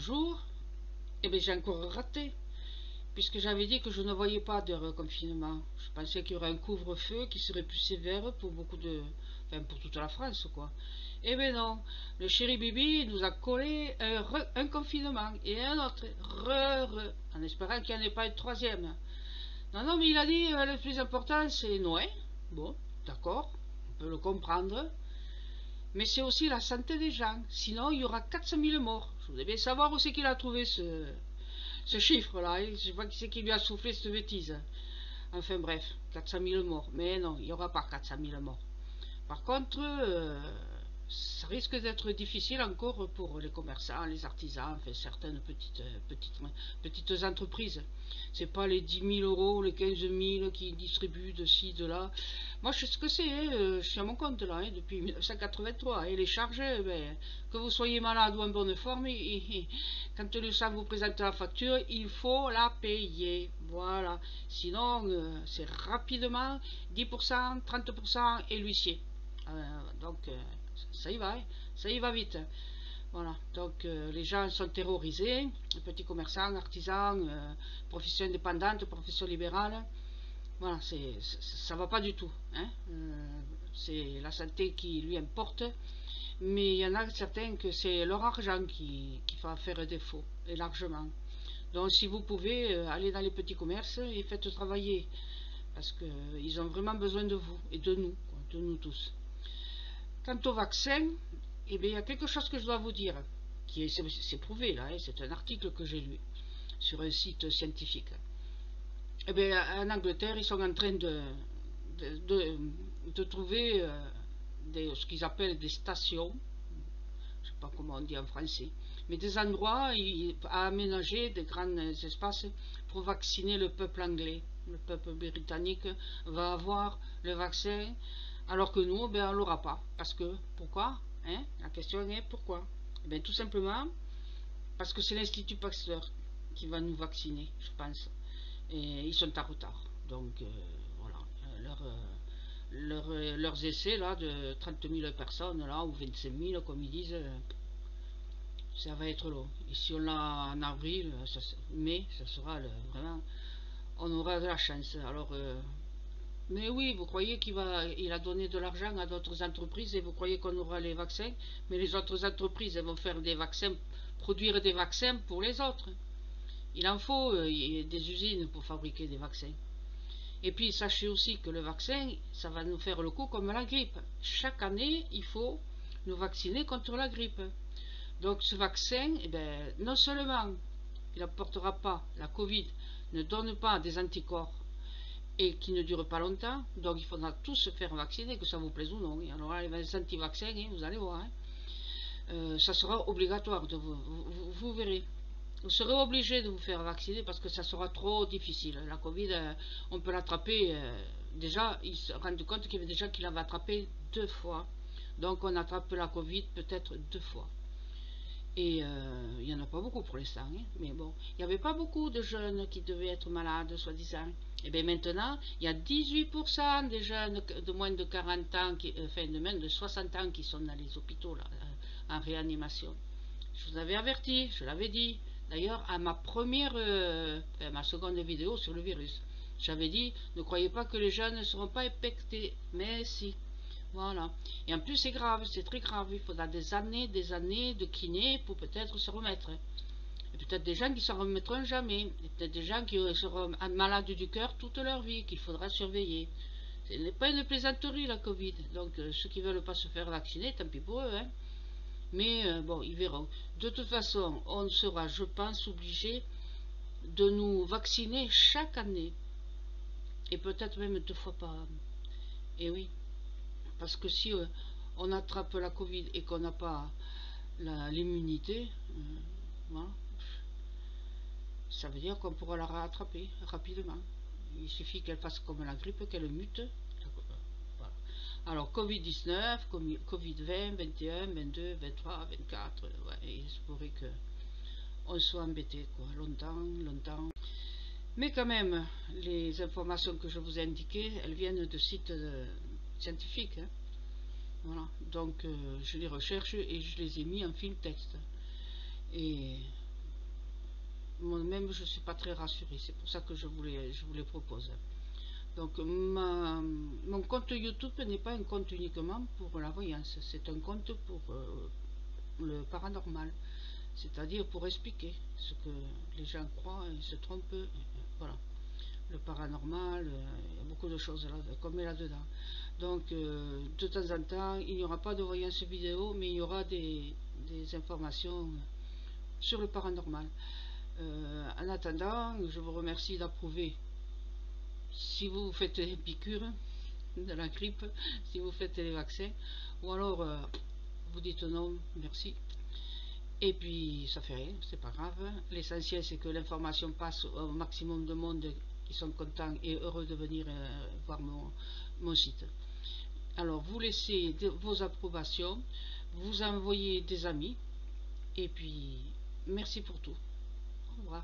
bonjour. Eh bien, j'ai encore raté, puisque j'avais dit que je ne voyais pas de reconfinement. Je pensais qu'il y aurait un couvre-feu qui serait plus sévère pour beaucoup de... Enfin, pour toute la France, quoi. Eh bien non, le chéri Bibi nous a collé un confinement et un autre, en espérant qu'il n'y en ait pas une troisième. Non, non, mais il a dit le plus important c'est Noé. Bon, d'accord, on peut le comprendre. Mais c'est aussi la santé des gens. Sinon, il y aura 400 000 morts. Je voudrais bien savoir où c'est qu'il a trouvé ce chiffre-là. Je ne sais pas qui c'est qui lui a soufflé cette bêtise. Enfin bref, 400 000 morts. Mais non, il n'y aura pas 400 000 morts. Par contre, ça risque d'être difficile encore pour les commerçants, les artisans, enfin certaines petites entreprises. C'est pas les 10 000 €, les 15 000 qui distribuent de ci, de là. Moi, je sais ce que c'est, hein, je suis à mon compte là, hein, depuis 1983. Et les charges, ben, que vous soyez malade ou en bonne forme, quand le SAM vous présente la facture, il faut la payer. Voilà. Sinon, c'est rapidement 10%, 30% et l'huissier. Donc ça y va, hein, ça y va vite. Voilà, donc les gens sont terrorisés, les petits commerçants, artisans, professions indépendantes, professions libérales. Voilà, ça va pas du tout. Hein. C'est la santé qui lui importe, mais il y en a certains que c'est leur argent qui va faire défaut, et largement. Donc si vous pouvez, aller dans les petits commerces et faites travailler, parce qu'ils ont vraiment besoin de vous et de nous, quoi, de nous tous. Quant au vaccin, eh bien, il y a quelque chose que je dois vous dire, c'est prouvé là, hein, c'est un article que j'ai lu sur un site scientifique. Eh bien, en Angleterre, ils sont en train de trouver ce qu'ils appellent des stations, je ne sais pas comment on dit en français, mais des endroits à aménager, des grands espaces pour vacciner le peuple anglais. Le peuple britannique va avoir le vaccin, alors que nous, ben, on ne l'aura pas. Parce que, pourquoi, hein? La question est pourquoi? Eh bien, tout simplement parce que c'est l'Institut Pasteur qui va nous vacciner, je pense. Et ils sont en retard. Donc, voilà. Leurs essais là, de 30 000 personnes, là, ou 25 000, comme ils disent, ça va être long. Et si on l'a en avril, mai, ça sera vraiment... On aura de la chance. Alors... mais oui, vous croyez il a donné de l'argent à d'autres entreprises et vous croyez qu'on aura les vaccins, mais les autres entreprises elles vont faire des vaccins, produire des vaccins pour les autres. Il en faut des usines pour fabriquer des vaccins. Et puis sachez aussi que le vaccin, ça va nous faire le coup comme la grippe. Chaque année, il faut nous vacciner contre la grippe. Donc ce vaccin, eh ben, non seulement il n'apportera pas la Covid, ne donne pas des anticorps et qui ne dure pas longtemps, donc il faudra tous se faire vacciner, que ça vous plaise ou non. Alors là, les anti-vaccins, vous allez voir, hein. Ça sera obligatoire, vous verrez. Vous serez obligé de vous faire vacciner parce que ça sera trop difficile. La Covid, on peut l'attraper. Déjà, ils se rendent compte qu'il y avait des gens qui l'avaient attrapé 2 fois. Donc on attrape la Covid peut-être 2 fois. Et il n'y en a pas beaucoup pour l'instant, hein. Mais bon, il n'y avait pas beaucoup de jeunes qui devaient être malades, soi-disant. Et bien maintenant, il y a 18% des jeunes de moins de 40 ans, enfin de moins de 60 ans qui sont dans les hôpitaux, là, en réanimation. Je vous avais averti, je l'avais dit. D'ailleurs, à ma ma seconde vidéo sur le virus, j'avais dit, ne croyez pas que les jeunes ne seront pas infectés. Mais si. Voilà. Et en plus, c'est grave, c'est très grave. Il faudra des années de kiné pour peut-être se remettre. Et peut-être des gens qui ne s'en remettront jamais. Et peut-être des gens qui seront malades du cœur toute leur vie, qu'il faudra surveiller. Ce n'est pas une plaisanterie, la Covid. Donc, ceux qui ne veulent pas se faire vacciner, tant pis pour eux, hein. Mais bon, ils verront. De toute façon, on sera, je pense, obligé de nous vacciner chaque année. Et peut-être même 2 fois par an. Et oui. Parce que si on attrape la Covid et qu'on n'a pas l'immunité, voilà, ça veut dire qu'on pourra la rattraper rapidement. Il suffit qu'elle fasse comme la grippe, qu'elle mute. Voilà. Alors Covid-19, Covid-20, 21, 22, 23, 24, ouais, il se pourrait qu'on soit embêté, quoi, longtemps. Mais quand même, les informations que je vous ai indiquées, elles viennent de sites scientifiques, hein. Voilà, donc je les recherche et je les ai mis en fil texte. Et Moi-même, je ne suis pas très rassurée. C'est pour ça que je vous les propose. Donc, mon compte YouTube n'est pas un compte uniquement pour la voyance. C'est un compte pour le paranormal. C'est-à-dire pour expliquer ce que les gens croient et se trompent. Voilà. Le paranormal, il y a beaucoup de choses là, comme là-dedans. Donc, de temps en temps, il n'y aura pas de voyance vidéo, mais il y aura des informations sur le paranormal. En attendant, je vous remercie d'approuver si vous faites les piqûres de la grippe, si vous faites les vaccins, ou alors vous dites non, merci. Et puis ça fait rien, c'est pas grave. L'essentiel c'est que l'information passe au maximum de monde qui sont contents et heureux de venir voir mon site. Alors vous laissez vos approbations, vous envoyez des amis, et puis merci pour tout. Au revoir.